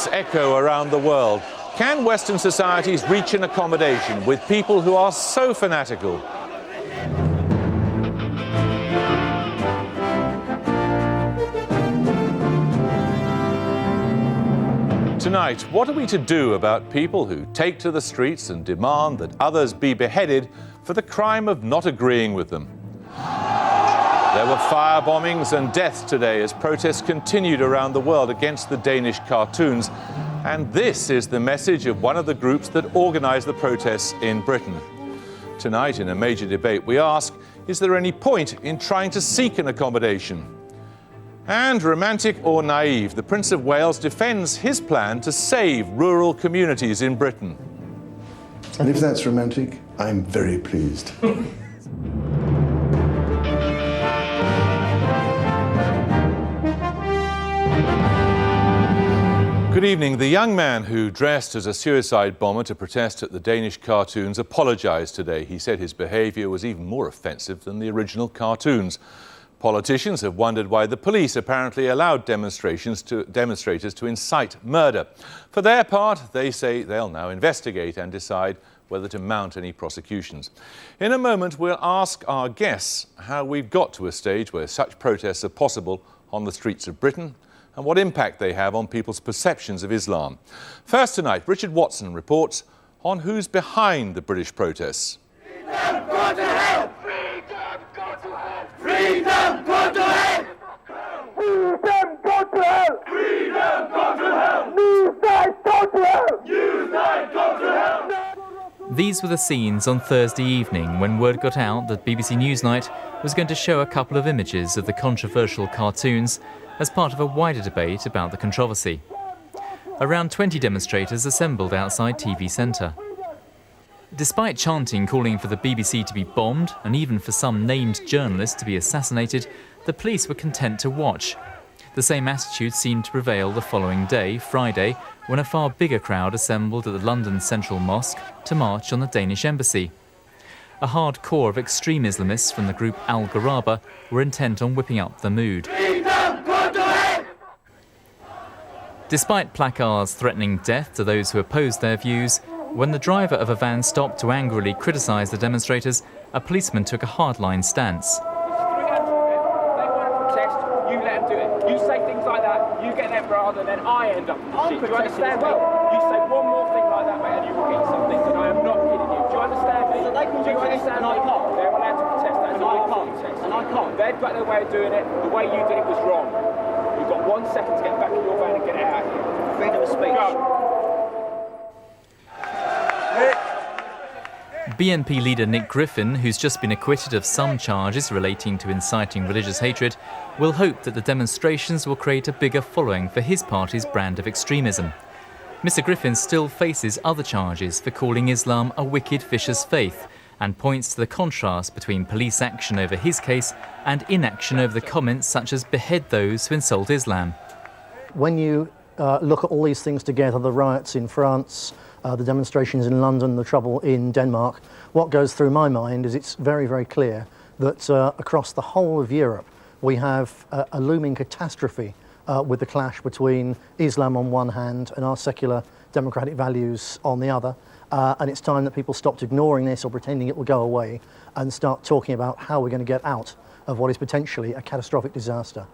Echo around the world. Can Western societies reach an accommodation with people who are so fanatical? Tonight, what are we to do about people who take to the streets and demand that others be beheaded for the crime of not agreeing with them? There were fire bombings and deaths today as protests continued around the world against the Danish cartoons. And this is the message of one of the groups that organised the protests in Britain. Tonight, in a major debate, we ask, is there any point in trying to seek an accommodation? And romantic or naive, the Prince of Wales defends his plan to save rural communities in Britain. And if that's romantic, I'm very pleased. Good evening. The young man who dressed as a suicide bomber to protest at the Danish cartoons apologised today. He said his behaviour was even more offensive than the original cartoons. Politicians have wondered why the police apparently allowed demonstrators to incite murder. For their part, they say they'll now investigate and decide whether to mount any prosecutions. In a moment, we'll ask our guests how we've got to a stage where such protests are possible on the streets of Britain, and what impact they have on people's perceptions of Islam. First tonight, Richard Watson reports on who's behind the British protests. Freedom, go to hell! Freedom, go to hell! Freedom, go to hell! Freedom, go to hell! Freedom, go to hell! Newsnight, go to hell! Newsnight, go to hell! These were the scenes on Thursday evening when word got out that BBC Newsnight was going to show a couple of images of the controversial cartoons as part of a wider debate about the controversy. Around 20 demonstrators assembled outside TV Centre. Despite chanting calling for the BBC to be bombed and even for some named journalists to be assassinated, the police were content to watch. The same attitude seemed to prevail the following day, Friday, when a far bigger crowd assembled at the London Central Mosque to march on the Danish embassy. A hard core of extreme Islamists from the group Al-Ghuraba were intent on whipping up the mood. Despite placards threatening death to those who opposed their views, when the driver of a van stopped to angrily criticise the demonstrators, a policeman took a hardline stance. They want to protest, you let them do it. You say things like that, you get them rather than I end up in the shit. Do you understand me? You say one more thing like that, mate, and you will get something, and I am not kidding you. Do you understand me? So they can do it, and I can't. They're allowed to protest, that's a protest. And I can't. They've got their way of doing it. The way you did it was wrong. You've got 1 second to get back in your van and get out of here. Freedom of speech. Go. BNP leader Nick Griffin, who's just been acquitted of some charges relating to inciting religious hatred, will hope that the demonstrations will create a bigger following for his party's brand of extremism. Mr. Griffin still faces other charges for calling Islam a wicked, vicious faith, and points to the contrast between police action over his case and inaction over the comments such as behead those who insult Islam. When you look at all these things together, the riots in France, the demonstrations in London, the trouble in Denmark, what goes through my mind is it's very, very clear that across the whole of Europe we have a looming catastrophe with the clash between Islam on one hand and our secular democratic values on the other. And it's time that people stopped ignoring this or pretending it will go away and start talking about how we're going to get out of what is potentially a catastrophic disaster.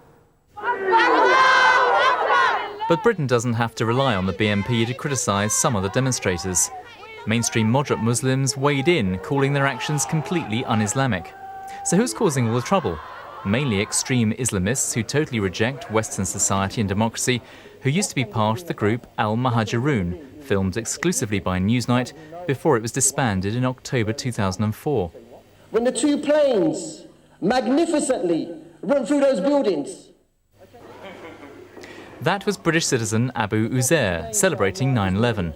But Britain doesn't have to rely on the BNP to criticise some of the demonstrators. Mainstream moderate Muslims weighed in, calling their actions completely un-Islamic. So who's causing all the trouble? Mainly extreme Islamists who totally reject Western society and democracy, who used to be part of the group Al-Muhajirun, filmed exclusively by Newsnight before it was disbanded in October 2004. When the two planes magnificently run through those buildings. That was British citizen Abu Uzair, celebrating 9/11.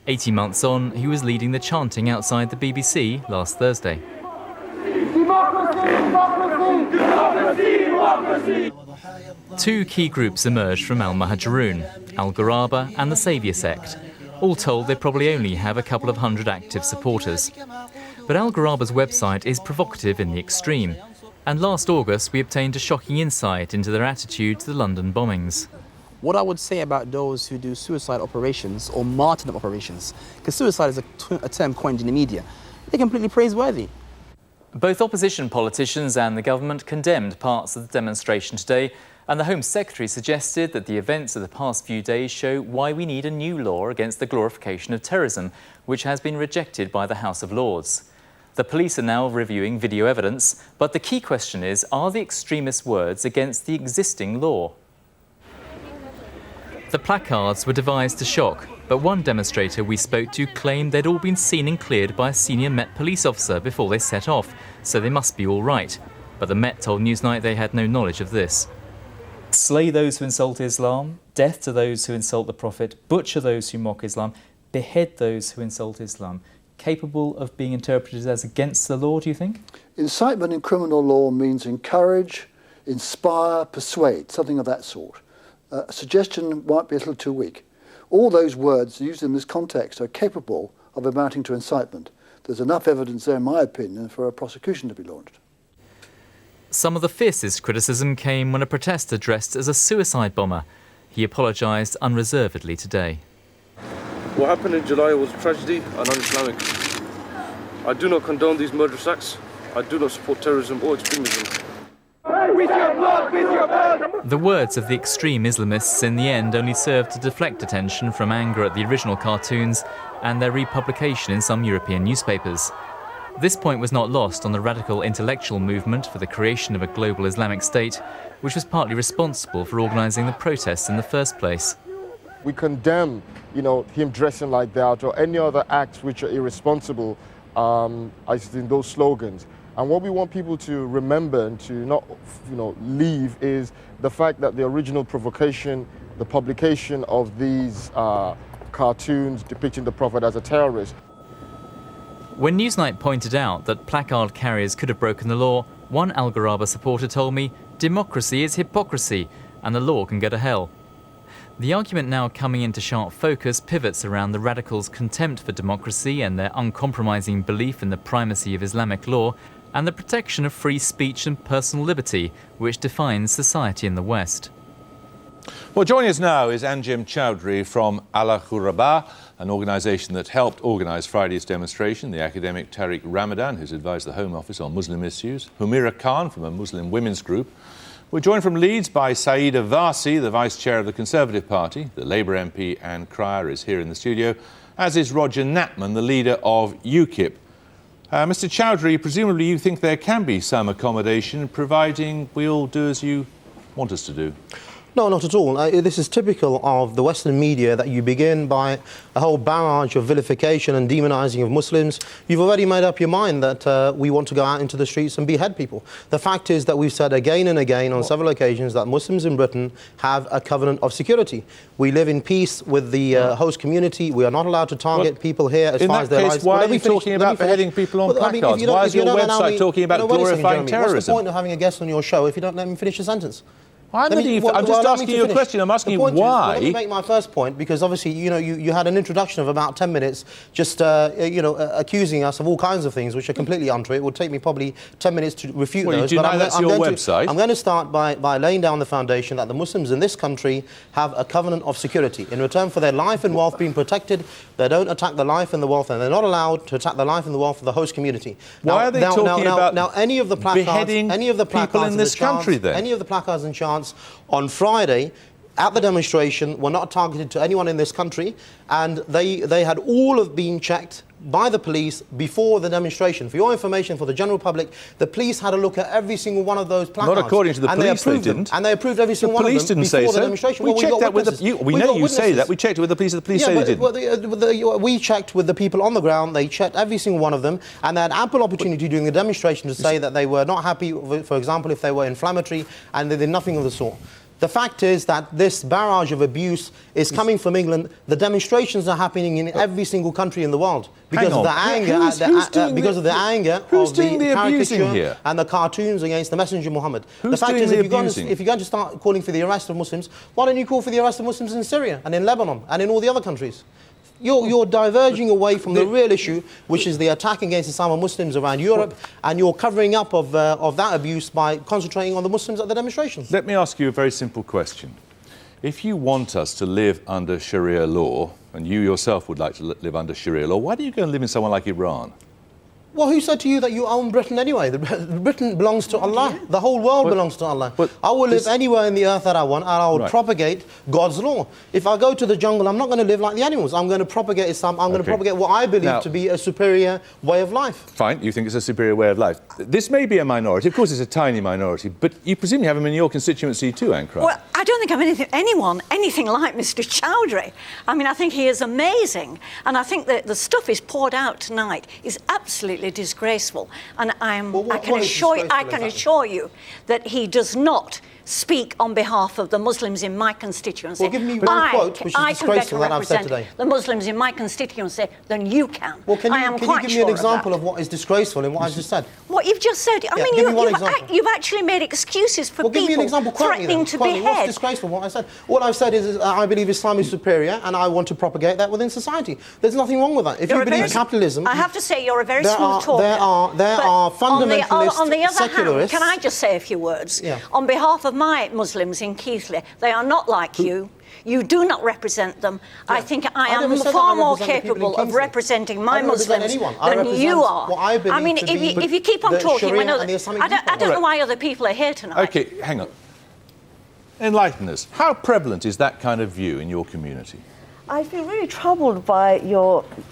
80 months on, he was leading the chanting outside the BBC last Thursday. Democracy, democracy, democracy, democracy. Two key groups emerged from Al-Muhajirun, Al-Ghuraba and the Saviour sect. All told, they probably only have a couple of hundred active supporters. But Al-Ghuraba's website is provocative in the extreme. And last August, we obtained a shocking insight into their attitude to the London bombings. What I would say about those who do suicide operations or martyrdom operations, because suicide is a term coined in the media, they're completely praiseworthy. Both opposition politicians and the government condemned parts of the demonstration today, and the Home Secretary suggested that the events of the past few days show why we need a new law against the glorification of terrorism, which has been rejected by the House of Lords. The police are now reviewing video evidence, but the key question is, are the extremist words against the existing law? The placards were devised to shock, but one demonstrator we spoke to claimed they'd all been seen and cleared by a senior Met police officer before they set off, so they must be all right. But the Met told Newsnight they had no knowledge of this. Slay those who insult Islam, death to those who insult the Prophet, butcher those who mock Islam, behead those who insult Islam. Capable of being interpreted as against the law, do you think? Incitement in criminal law means encourage, inspire, persuade, something of that sort. Suggestion might be a little too weak. All those words used in this context are capable of amounting to incitement. There's enough evidence there, in my opinion, for a prosecution to be launched. Some of the fiercest criticism came when a protester dressed as a suicide bomber. He apologised unreservedly today. What happened in July was tragedy and un-Islamic. I do not condone these murderous acts. I do not support terrorism or extremism. With your blood, with your blood! The words of the extreme Islamists in the end only served to deflect attention from anger at the original cartoons and their republication in some European newspapers. This point was not lost on the radical intellectual movement for the creation of a global Islamic state, which was partly responsible for organising the protests in the first place. We condemn, him dressing like that or any other acts which are irresponsible, as in those slogans. And what we want people to remember and to not, leave is the fact that the original provocation, the publication of these cartoons depicting the Prophet as a terrorist. When Newsnight pointed out that placard carriers could have broken the law, one Al-Ghuraba supporter told me, democracy is hypocrisy and the law can go to hell. The argument now coming into sharp focus pivots around the radicals' contempt for democracy and their uncompromising belief in the primacy of Islamic law and the protection of free speech and personal liberty, which defines society in the West. Well, joining us now is Anjem Chaudhry from Al-Ghuraba, an organisation that helped organise Friday's demonstration, the academic Tariq Ramadan, who's advised the Home Office on Muslim issues, Humera from a Muslim women's group. We're joined from Leeds by Sayeeda Warsi, the Vice Chair of the Conservative Party. The Labour MP and Crier is here in the studio, as is Roger Natman, the leader of UKIP. Mr Chaudhry, presumably you think there can be some accommodation, providing we all do as you want us to do. No, not at all. This is typical of the Western media, that you begin by a whole barrage of vilification and demonising of Muslims. You've already made up your mind that we want to go out into the streets and behead people. The fact is that we've said again and again on several occasions that Muslims in Britain have a covenant of security. We live in peace with the host community. We are not allowed to target people here as far as their lives. In that case, why are you talking about beheading people on placards? Why is your website talking about glorifying terrorism? What's the point of having a guest on your show if you don't let me finish a sentence? I'm just asking you a question. I'm asking you why. Let me make my first point, because obviously, you had an introduction of about 10 minutes just, accusing us of all kinds of things which are completely untrue. It would take me probably 10 minutes to refute those. You deny that's your website. I'm going to start by laying down the foundation that the Muslims in this country have a covenant of security. In return for their life and wealth being protected, they don't attack the life and the wealth, and they're not allowed to attack the life and the wealth of the host community. Why are they talking about any of the placards, beheading people in this country then? Any of the placards and chants on Friday at the demonstration were not targeted to anyone in this country, and they had all of been checked by the police before the demonstration. For your information, for the general public, the police had a look at every single one of those placards. Not according to the police, they didn't. And they approved every single one of them before the demonstration. We checked that with the... We know you say that. We checked it with the police. The police say they didn't. We checked with the people on the ground. They checked every single one of them, and they had ample opportunity during the demonstration to say that they were not happy, for example, if they were inflammatory, and they did nothing of the sort. The fact is that this barrage of abuse is coming from England. The demonstrations are happening in every single country in the world because of the anger, because of the anger of the caricature and the cartoons against the Messenger Muhammad. The fact is, if you're going to start calling for the arrest of Muslims, why don't you call for the arrest of Muslims in Syria and in Lebanon and in all the other countries? You're diverging away from the real issue, which is the attack against Islam and Muslims around Europe, and you're covering up of that abuse by concentrating on the Muslims at the demonstrations. Let me ask you a very simple question. If you want us to live under Sharia law, and you yourself would like to live under Sharia law, why do you go and live in somewhere like Iran? Well, who said to you that you own Britain anyway? Britain belongs to Allah. The whole world belongs to Allah. I will live anywhere in the earth that I want, and I will propagate God's law. If I go to the jungle, I'm not going to live like the animals. I'm going to propagate Islam. I'm going to propagate what I believe to be a superior way of life. Fine, you think it's a superior way of life. This may be a minority. Of course, it's a tiny minority, but you presumably have them in your constituency too, Ankara. Well, I don't think I'm anything like Mr. Chaudhry. I mean, I think he is amazing, and I think that the stuff he's poured out tonight is absolutely disgraceful, and I can assure you that he does not speak on behalf of the Muslims in my constituency. Well, give me one quote which is disgraceful that I've said today. The Muslims in my constituency than you can. Well, can you give me an example of what is disgraceful in what I've just said? What you've just said. I mean, you've actually made excuses for people give me an example. threatening to behead. What's disgraceful? What I said. All I've said is I believe Islam is superior, and I want to propagate that within society. There's nothing wrong with that. If you believe capitalism, I have to say you're a very smooth talker. There are fundamentalists, on the other secularists. Hand, can I just say a few words? Yeah. On behalf of my Muslims in Keighley, they are not like you. You do not represent them. Yeah. I think I am far more capable of representing my Muslims than you are. I mean, if you keep on talking, I don't know why other people are here tonight. OK, hang on. Enlighten us. How prevalent is that kind of view in your community? I feel really troubled by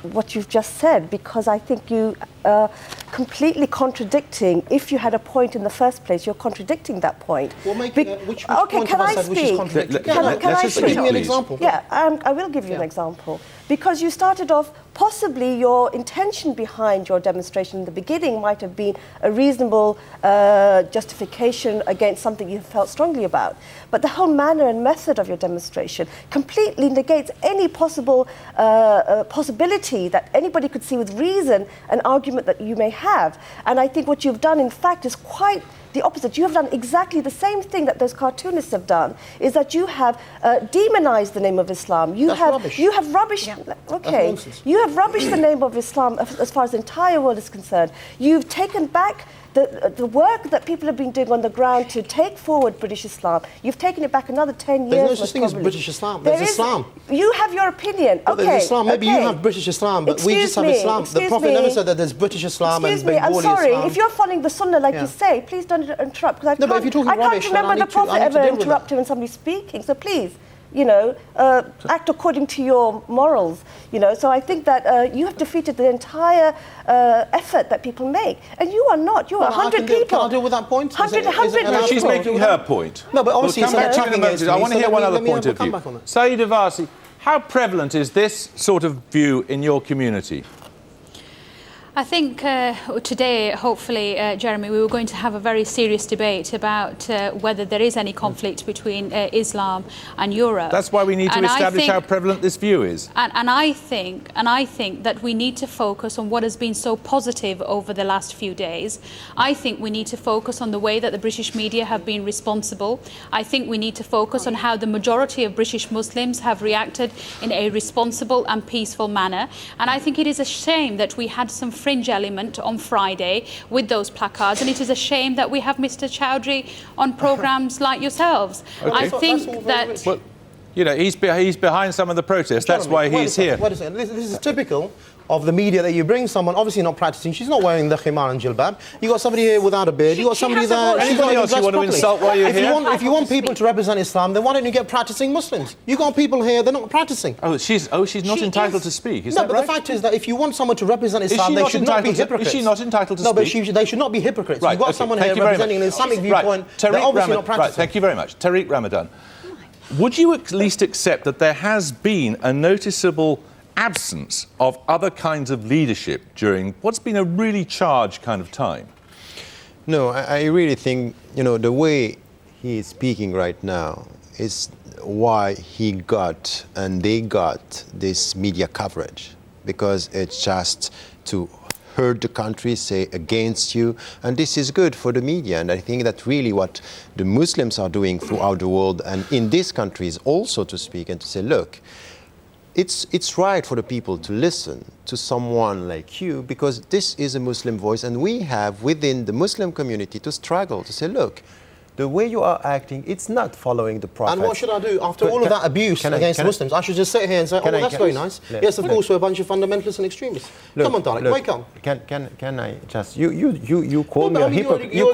what you've just said, because I think you are completely contradicting. If you had a point in the first place, you're contradicting that point. Well, which point can have I said which is contradicting? Can I speak? Give me an example. Yeah, I will give you an example. Because you started off, possibly your intention behind your demonstration in the beginning might have been a reasonable justification against something you felt strongly about. But the whole manner and method of your demonstration completely negates any possible possibility that anybody could see with reason an argument that you may have. And I think what you've done, in fact, is quite the opposite. You have done exactly the same thing that those cartoonists have done, is that you have demonized the name of Islam. You have rubbished. You have rubbished the name of Islam as far as the entire world is concerned. You've taken back the work that people have been doing on the ground to take forward British Islam. You've taken it back another 10 years. There's no such thing as British Islam. There's Islam. You have your opinion. Okay. There's Islam. Maybe you have British Islam, but we just have Islam. The Prophet never said that there's British Islam and Bengali Islam. I'm sorry. If you're following the Sunnah like you say, please don't interrupt. Because but if you're talking I can't remember the Prophet ever interrupting when somebody's speaking. So please, act according to your morals, So I think that you have defeated the entire effort that people make. And you are not. You are 100 people. Can I deal with that point? 100 people. She's making her point. No, but obviously we'll come back to you in a moment. I want to hear one other point of view. Sayeeda Warsi, how prevalent is this sort of view in your community? I think today, hopefully, Jeremy, we were going to have a very serious debate about whether there is any conflict between Islam and Europe. That's why we need to establish how prevalent this view is. And I think that we need to focus on what has been so positive over the last few days. I think we need to focus on the way that the British media have been responsible. I think we need to focus on how the majority of British Muslims have reacted in a responsible and peaceful manner. And I think it is a shame that we had some fringe element on Friday with those placards, and it is a shame that we have Mr. Chaudhry on programmes like yourselves. Okay. I think that... Well, he's behind some of the protests. That's why he's here. Wait a second. This is typical of the media, that you bring someone obviously not practicing. She's not wearing the khimar and jilbab. You got somebody here without a beard. You got somebody there. Anybody else you want to insult while you're here? If you want people to represent Islam, then why don't you get practicing Muslims? You got people here, they're not practicing. She's not entitled to speak. Is that right? No, but the fact is that if you want someone to represent Islam, they should not be hypocrites. Is she not entitled to speak? No, but they should not be hypocrites. Right, you've got someone here representing an Islamic viewpoint. They're obviously not practicing. Right, thank you very much. Tariq Ramadan. Would you at least accept that there has been a noticeable absence of other kinds of leadership during what's been a really charged kind of time? No, I really think, the way he is speaking right now is why he got and they got this media coverage, because it's just to hurt the country, say against you, and this is good for the media. And I think that really what the Muslims are doing throughout the world and in this country is also to speak and to say, look, it's right for the people to listen to someone like you, because this is a Muslim voice, and we have within the Muslim community to struggle to say, look, the way you are acting, it's not following the Prophet. And what should I do? After all of that abuse against Muslims, I should just sit here and say, that's very nice. Yes, of course, we're a bunch of fundamentalists and extremists. Come on, Tariq, wake up. Can I just... You call me a hypocrite. You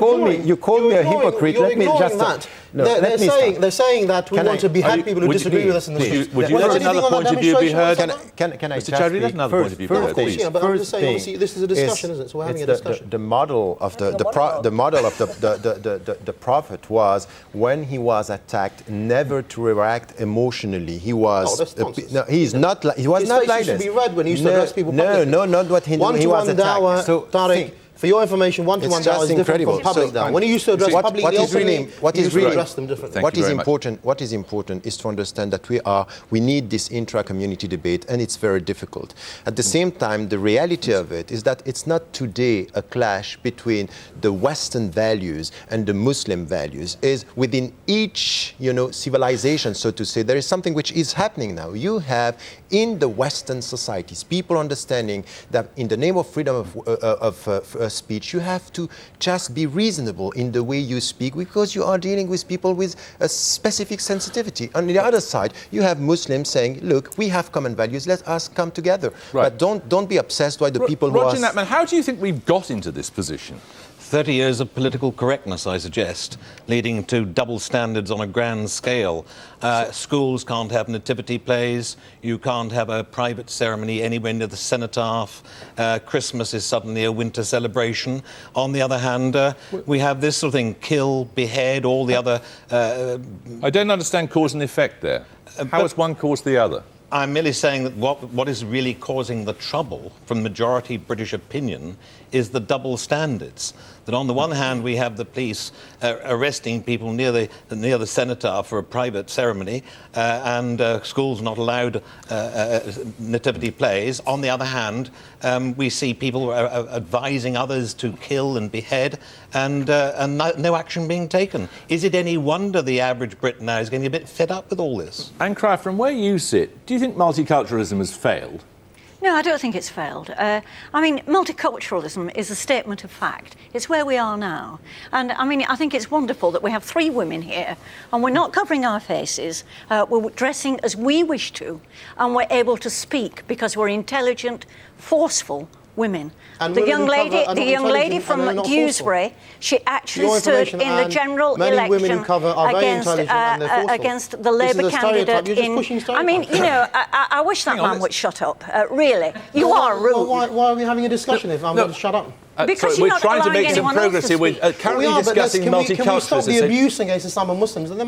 call me a hypocrite. Let me just... They're saying that we want to behead people who disagree with us in the streets. Would you let another point of view be heard? Can I Mr. Chaudhry, let another point of view be heard, please. Yeah, but I'm just saying, obviously, this is a discussion, isn't it? So we're having a discussion. The model of the model of the Prophet was, when he was attacked, never to react emotionally. He was... he was not like this. Should be read when he used to address people publicly. No, not what he was attacked. So, Tariq, for your information, one-to-one dawah is different from public dawah. When he used to address publicly, he used to address them differently. What is important is to understand that we need this intra-community debate, and it's very difficult. At the same time, the reality of it is that it's not today a clash between the Western values and the Muslim values. Is within each, civilization, so to say, there is something which is happening now. You have in the Western societies people understanding that in the name of freedom of speech, you have to just be reasonable in the way you speak, because you are dealing with people with a specific sensitivity. On the other side, you have Muslims saying, look, we have common values, let us come together. Right. But don't be obsessed by the people who are... Natman, how do you think we've got into this position? 30 years of political correctness, I suggest, leading to double standards on a grand scale. Schools can't have nativity plays. You can't have a private ceremony anywhere near the cenotaph. Christmas is suddenly a winter celebration. On the other hand, we have this sort of thing, kill, behead, all the other... I don't understand cause and effect there. How has one caused the other? I'm merely saying that what is really causing the trouble from majority British opinion is the double standards. That on the one hand we have the police arresting people near the cenotaph for a private ceremony, and schools not allowed nativity plays. On the other hand, we see people advising others to kill and behead, and no action being taken. Is it any wonder the average Brit now is getting a bit fed up with all this? Ankara, from where you sit, do you think multiculturalism has failed? No, I don't think it's failed. Multiculturalism is a statement of fact. It's where we are now. And, I think it's wonderful that we have 3 women here, and we're not covering our faces, we're dressing as we wish to, and we're able to speak because we're intelligent, forceful women. And the young lady from Dewsbury, she actually stood in the general election against the Labour candidate in... I wish that man would shut up, really. You are rude. Why are we having a discussion if I'm going to shut up? Because we're trying to make some progress here. We're currently discussing multiculturalism. Can we stop the abuse against Islam and Muslims? And then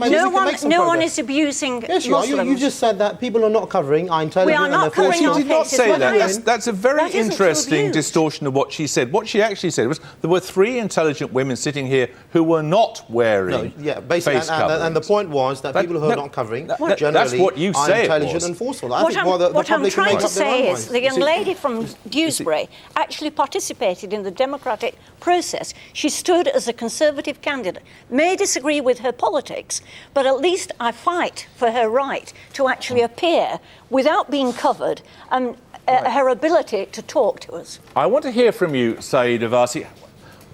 no one is abusing Muslims. Yes, you just said that people are not covering our intelligence. We are not covering our faces. She did not say that. That's a very interesting distortion of what she said. What she actually said was there were 3 intelligent women sitting here who were not wearing face coverings. And the point was that people who are not covering generally are intelligent and forceful. What I'm trying to say is the young lady from Dewsbury actually participated in the democratic process. She stood as a Conservative candidate. May disagree with her politics, but at least I fight for her right to actually appear without being covered, and her ability to talk to us. I want to hear from you, Sayeeda Warsi.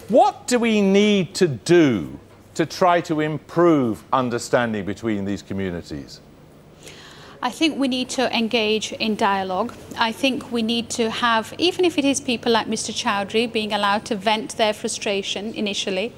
What do we need to do to try to improve understanding between these communities? I think we need to engage in dialogue. I think we need to have, even if it is people like Mr. Chaudhry being allowed to vent their frustration initially.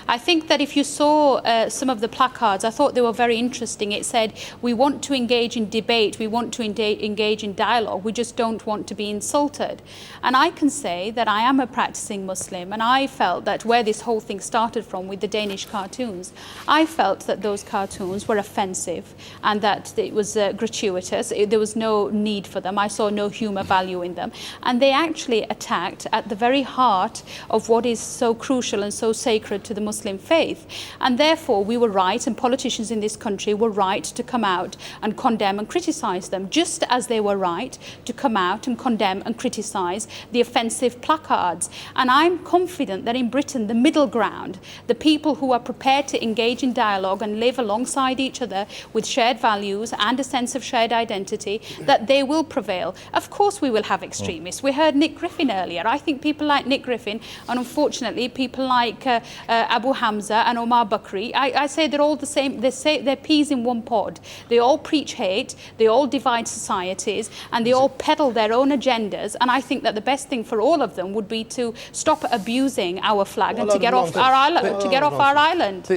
I think that if you saw some of the placards, I thought they were very interesting. It said, we want to engage in debate, we want to engage in dialogue, we just don't want to be insulted. And I can say that I am a practicing Muslim, and I felt that where this whole thing started from with the Danish cartoons, I felt that those cartoons were offensive and that it was gratuitous. There was no need for them. I saw no humour value in them. And they actually attacked at the very heart of what is so crucial and so sacred to the Muslim faith. And therefore we were right, and politicians in this country were right to come out and condemn and criticise them, just as they were right to come out and condemn and criticise the offensive placards. And I'm confident that in Britain, the middle ground, the people who are prepared to engage in dialogue and live alongside each other with shared values and a sense of shared identity, that they will prevail. Of course we will have extremists. We heard Nick Griffin earlier. I think people like Nick Griffin, and unfortunately people like Abu Abu Hamza and Omar Bakri, I say they're all the same. They're peas in one pod. They all preach hate, they all divide societies, and they all peddle their own agendas. And I think that the best thing for all of them would be to stop abusing our flag and to get off our island. To get off our island. To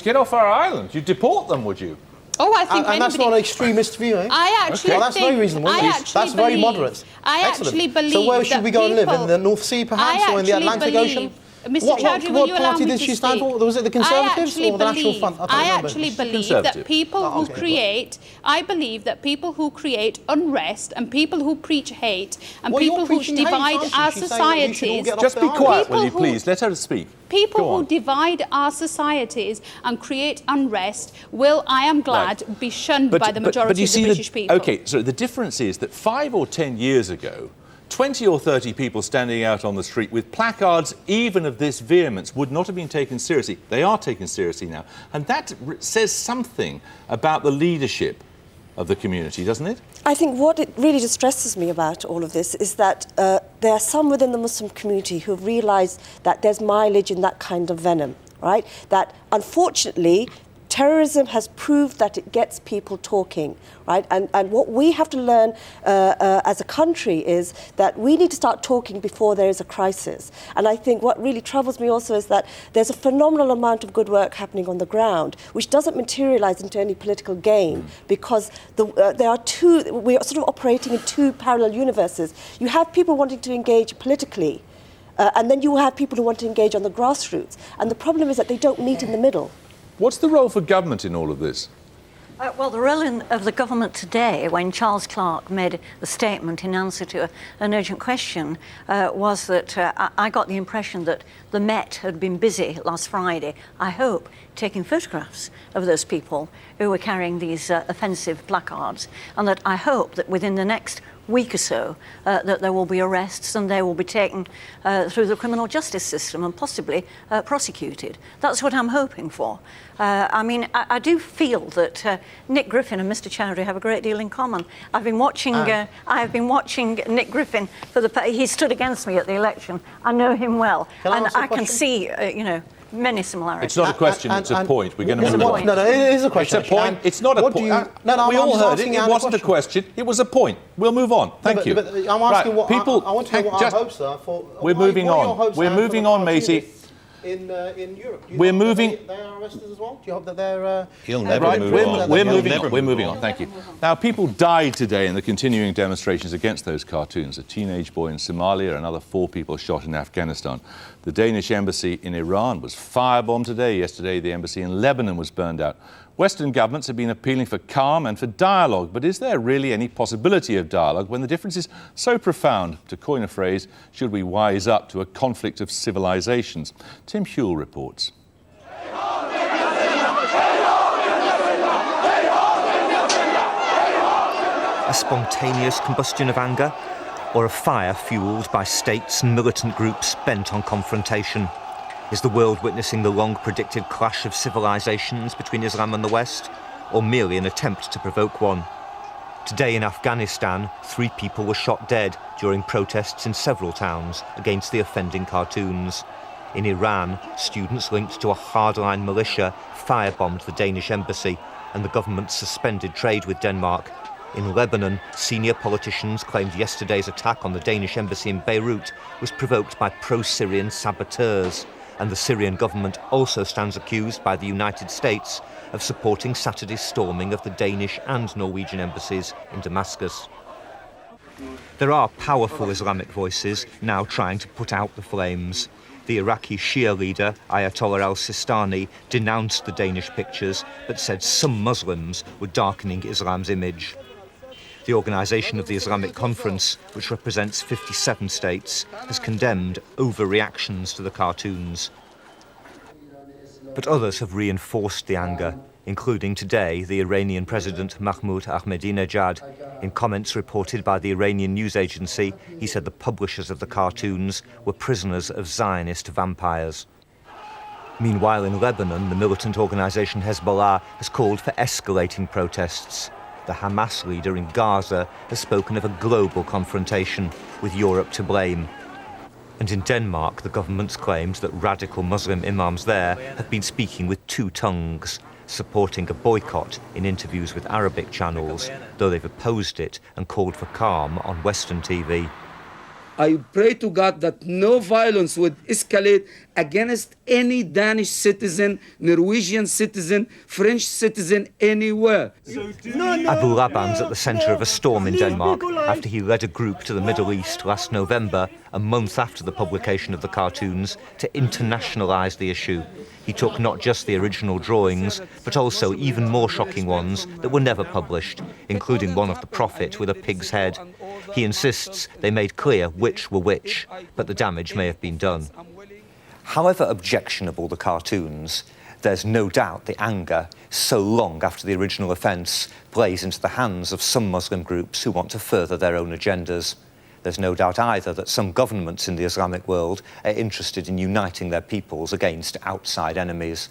get off our island? You'd deport them, would you? Oh, I think and that's not an extremist view, eh? I actually that's very reasonable. That's very moderate. I Excellent. actually believe. So where should we go and live? In the North Sea, perhaps, or in the Atlantic Ocean? Mr. Chaudhry, will you allow party me did to she stand speak? for? Was it the Conservatives or the National Front? I actually believe that people who create, unrest and people who preach hate and people who divide our societies. Just be quiet, will you please? Let her speak. People who divide our societies and create unrest will, I am glad, be shunned by the majority of the British people. OK, so the difference is that 5 or 10 years ago, 20 or 30 people standing out on the street with placards even of this vehemence would not have been taken seriously. They are taken seriously now. And that says something about the leadership of the community, doesn't it? I think what it really distresses me about all of this is that there are some within the Muslim community who have realised that there's mileage in that kind of venom, right? That unfortunately terrorism has proved that it gets people talking, right? And what we have to learn as a country is that we need to start talking before there is a crisis. And I think what really troubles me also is that there's a phenomenal amount of good work happening on the ground, which doesn't materialise into any political gain, because we are sort of operating in two parallel universes. You have people wanting to engage politically, and then you have people who want to engage on the grassroots. And the problem is that they don't meet in the middle. What's the role for government in all of this? Well, the role of the government today, when Charles Clarke made a statement in answer to an urgent question, was that I got the impression that the Met had been busy last Friday, I hope, taking photographs of those people who were carrying these offensive placards, and that I hope that within the next week or so that there will be arrests and they will be taken through the criminal justice system and possibly prosecuted. That's what I'm hoping for. I mean, I do feel that Nick Griffin and Mr. Chaudhry have a great deal in common. I've been watching Nick Griffin he stood against me at the election. I know him well, and I can see, many similarities. It's not a question, it's a point. We're going to move on. No, it is a question. It's a point. It's not a point. We all heard it. It wasn't a question. It was a point. We'll move on. Thank you. But I'm asking what people. I want to know what our hopes are for. We're moving on. We're moving on, matey. In Europe, we're moving. They are arrested as well. Do you hope that they're? He'll never move on. We're moving on. We're moving on. Thank you. Now, people died today in the continuing demonstrations against those cartoons. A teenage boy in Somalia, another 4 people shot in Afghanistan. The Danish embassy in Iran was firebombed today. Yesterday, the embassy in Lebanon was burned out. Western governments have been appealing for calm and for dialogue, but is there really any possibility of dialogue when the difference is so profound? To coin a phrase, should we wise up to a conflict of civilizations? Tim Hewell reports. A spontaneous combustion of anger, or a fire fuelled by states and militant groups bent on confrontation? Is the world witnessing the long-predicted clash of civilizations between Islam and the West, or merely an attempt to provoke one? Today in Afghanistan, 3 people were shot dead during protests in several towns against the offending cartoons. In Iran, students linked to a hardline militia firebombed the Danish embassy, and the government suspended trade with Denmark. In Lebanon, senior politicians claimed yesterday's attack on the Danish embassy in Beirut was provoked by pro-Syrian saboteurs. And the Syrian government also stands accused by the United States of supporting Saturday's storming of the Danish and Norwegian embassies in Damascus. There are powerful Islamic voices now trying to put out the flames. The Iraqi Shia leader, Ayatollah al-Sistani, denounced the Danish pictures, but said some Muslims were darkening Islam's image. The Organisation of the Islamic Conference, which represents 57 states, has condemned overreactions to the cartoons. But others have reinforced the anger, including today the Iranian President Mahmoud Ahmadinejad. In comments reported by the Iranian news agency, he said the publishers of the cartoons were prisoners of Zionist vampires. Meanwhile, in Lebanon, the militant organisation Hezbollah has called for escalating protests. The Hamas leader in Gaza has spoken of a global confrontation, with Europe to blame. And in Denmark, the government's claimed that radical Muslim imams there have been speaking with two tongues, supporting a boycott in interviews with Arabic channels, though they've opposed it and called for calm on Western TV. I pray to God that no violence would escalate against any Danish citizen, Norwegian citizen, French citizen, anywhere. Abu Laban's at the centre of a storm in Denmark after he led a group to the Middle East last November, a month after the publication of the cartoons, to internationalise the issue. He took not just the original drawings, but also even more shocking ones that were never published, including one of the Prophet with a pig's head. He insists they made clear which were which, but the damage may have been done. However objectionable the cartoons, there's no doubt the anger, so long after the original offence, plays into the hands of some Muslim groups who want to further their own agendas. There's no doubt either that some governments in the Islamic world are interested in uniting their peoples against outside enemies.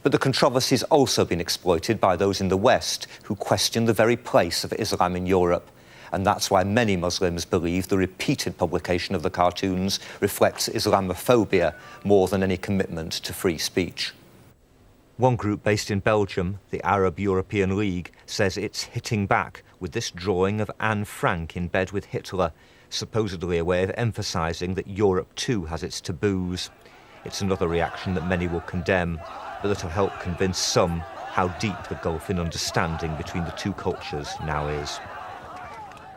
But the controversy's also been exploited by those in the West who question the very place of Islam in Europe. And that's why many Muslims believe the repeated publication of the cartoons reflects Islamophobia more than any commitment to free speech. One group based in Belgium, the Arab European League, says it's hitting back with this drawing of Anne Frank in bed with Hitler, supposedly a way of emphasising that Europe too has its taboos. It's another reaction that many will condemn, but that'll help convince some how deep the gulf in understanding between the two cultures now is.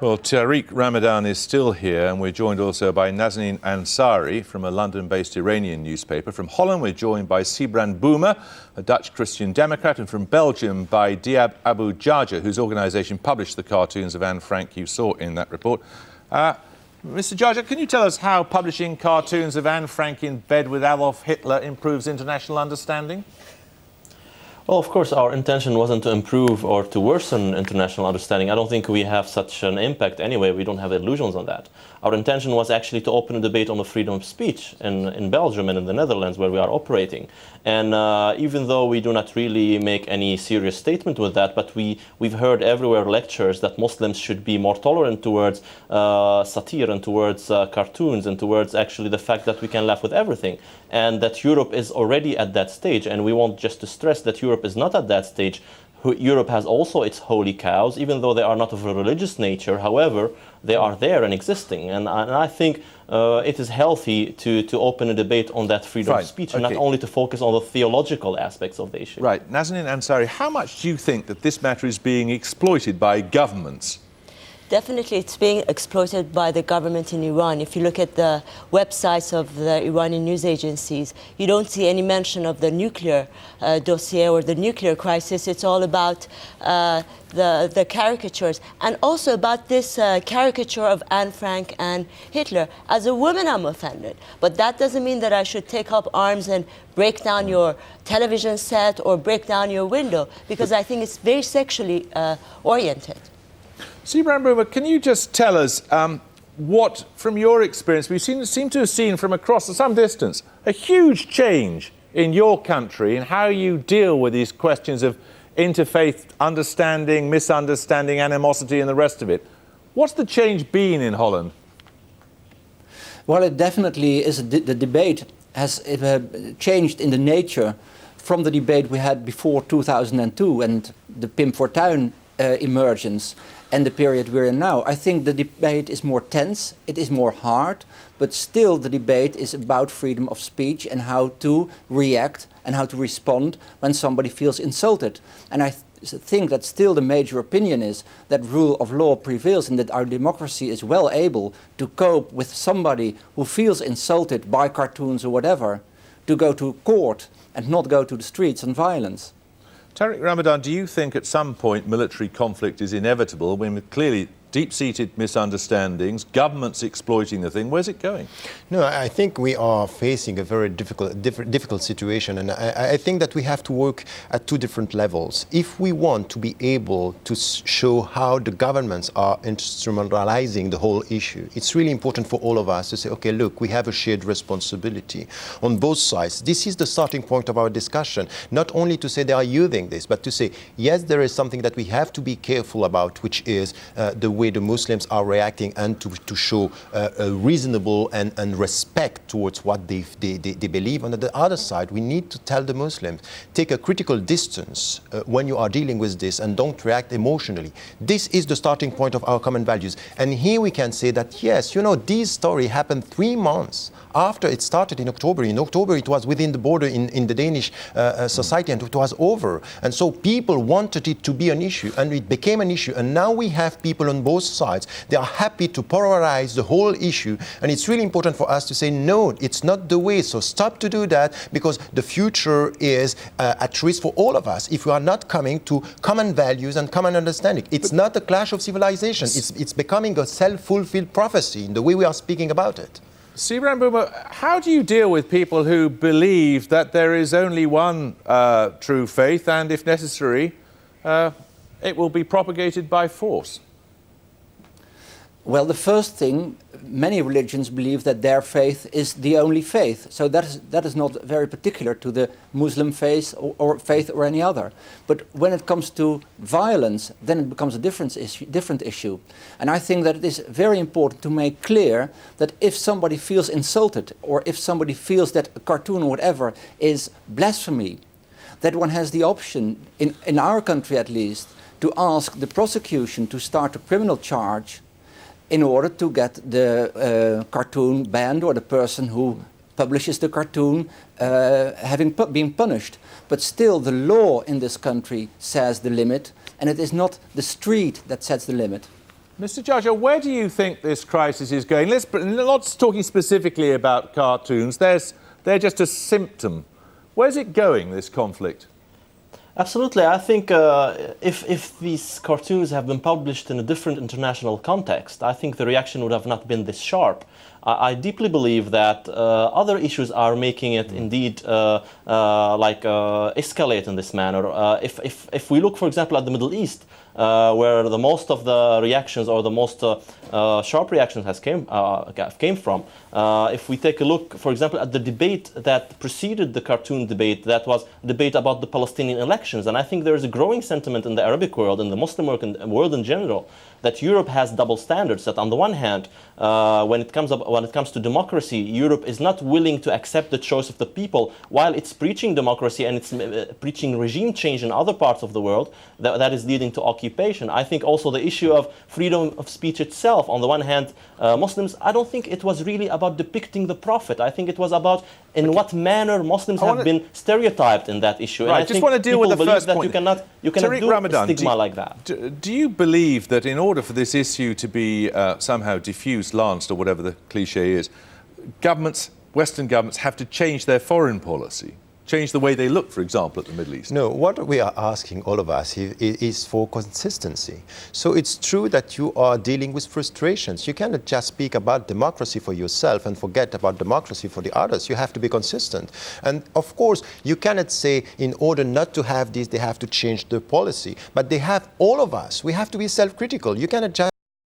Well, Tariq Ramadan is still here, and we're joined also by Nazanin Ansari from a London-based Iranian newspaper. From Holland, we're joined by Sibran Boumer, a Dutch Christian Democrat, and from Belgium by Diab Abu Jaja, whose organisation published the cartoons of Anne Frank you saw in that report. Mr. Jaja, can you tell us how publishing cartoons of Anne Frank in bed with Adolf Hitler improves international understanding? Well, of course, our intention wasn't to improve or to worsen international understanding. I don't think we have such an impact anyway. We don't have illusions on that. Our intention was actually to open a debate on the freedom of speech in Belgium and in the Netherlands where we are operating. And even though we do not really make any serious statement with that, but we've heard everywhere lectures that Muslims should be more tolerant towards satire and towards cartoons and towards actually the fact that we can laugh with everything. And that Europe is already at that stage. And we want just to stress that Europe is not at that stage. Europe has also its holy cows, even though they are not of a religious nature. However, they are there and existing. And I think it is healthy to open a debate on that freedom of speech and not only to focus on the theological aspects of the issue. Right. Nazanin Ansari, how much do you think that this matter is being exploited by governments? Definitely, it's being exploited by the government in Iran. If you look at the websites of the Iranian news agencies, you don't see any mention of the nuclear dossier or the nuclear crisis. It's all about the caricatures, and also about this caricature of Anne Frank and Hitler. As a woman, I'm offended, but that doesn't mean that I should take up arms and break down your television set or break down your window, because I think it's very sexually oriented. Sibran Boumer, can you just tell us what, from your experience, we seem to have seen from across some distance, a huge change in your country in how you deal with these questions of interfaith understanding, misunderstanding, animosity and the rest of it. What's the change been in Holland? Well, it definitely is. The debate has changed in the nature from the debate we had before 2002 and the Pim Fortuyn emergence and the period we're in now. I think the debate is more tense, it is more hard, but still the debate is about freedom of speech and how to react and how to respond when somebody feels insulted. And I think that still the major opinion is that rule of law prevails and that our democracy is well able to cope with somebody who feels insulted by cartoons or whatever, to go to court and not go to the streets and violence. Tariq Ramadan, do you think at some point military conflict is inevitable when clearly deep-seated misunderstandings, governments exploiting the thing? Where's it going? No, I think we are facing a very difficult situation, and I think that we have to work at two different levels. If we want to be able to show how the governments are instrumentalizing the whole issue, it's really important for all of us to say, okay, look, we have a shared responsibility on both sides. This is the starting point of our discussion, not only to say they are using this, but to say, yes, there is something that we have to be careful about, which is the way the Muslims are reacting and to show a reasonable and respect towards what they believe. And on the other side, we need to tell the Muslims, take a critical distance when you are dealing with this and don't react emotionally. This is the starting point of our common values. And here we can say that, yes, you know, this story happened 3 months after it started in October. In October, it was within the border in the Danish society, and it was over. And so people wanted it to be an issue, and it became an issue. And now we have people on both sides. They are happy to polarize the whole issue. And it's really important for us to say, no, it's not the way. So stop to do that, because the future is at risk for all of us if we are not coming to common values and common understanding. It's not a clash of civilization. It's becoming a self-fulfilled prophecy in the way we are speaking about it. Sibran Buma, how do you deal with people who believe that there is only one true faith and, if necessary, it will be propagated by force? Well, the first thing, many religions believe that their faith is the only faith. So that is not very particular to the Muslim faith or any other. But when it comes to violence, then it becomes a different issue. And I think that it is very important to make clear that if somebody feels insulted, or if somebody feels that a cartoon or whatever is blasphemy, that one has the option, in our country at least, to ask the prosecution to start a criminal charge in order to get the cartoon banned, or the person who publishes the cartoon been punished. But still, the law in this country says the limit, and it is not the street that sets the limit. Mr. Chaudhry, where do you think this crisis is going? Not talking specifically about cartoons. They're just a symptom. Where's it going, this conflict? Absolutely. I think if these cartoons have been published in a different international context, I think the reaction would have not been this sharp. I deeply believe that other issues are making it indeed escalate in this manner. If we look, for example, at the Middle East, where the most of the reactions, or the most sharp reactions came from. If we take a look, for example, at the debate that preceded the cartoon debate, that was a debate about the Palestinian elections. And I think there is a growing sentiment in the Arabic world, in the Muslim world in general, that Europe has double standards. That on the one hand, when it comes to democracy, Europe is not willing to accept the choice of the people, while it's preaching democracy and it's preaching regime change in other parts of the world that is leading to occupation. I think also the issue of freedom of speech itself. On the one hand, Muslims, I don't think it was really about depicting the Prophet. I think it was about in what manner Muslims have been stereotyped in that issue. Right, and I just want to deal with the first point. You cannot Tariq do Ramadan, a stigma like that. Do you believe that in order for this issue to be somehow diffused, lanced, or whatever the cliche is, governments, Western governments, have to change their foreign policy? Change the way they look, for example, at the Middle East? No, what we are asking, all of us, is for consistency. So it's true that you are dealing with frustrations. You cannot just speak about democracy for yourself and forget about democracy for the others. You have to be consistent. And of course, you cannot say, in order not to have this, they have to change the policy. But they have, all of us, we have to be self-critical. You cannot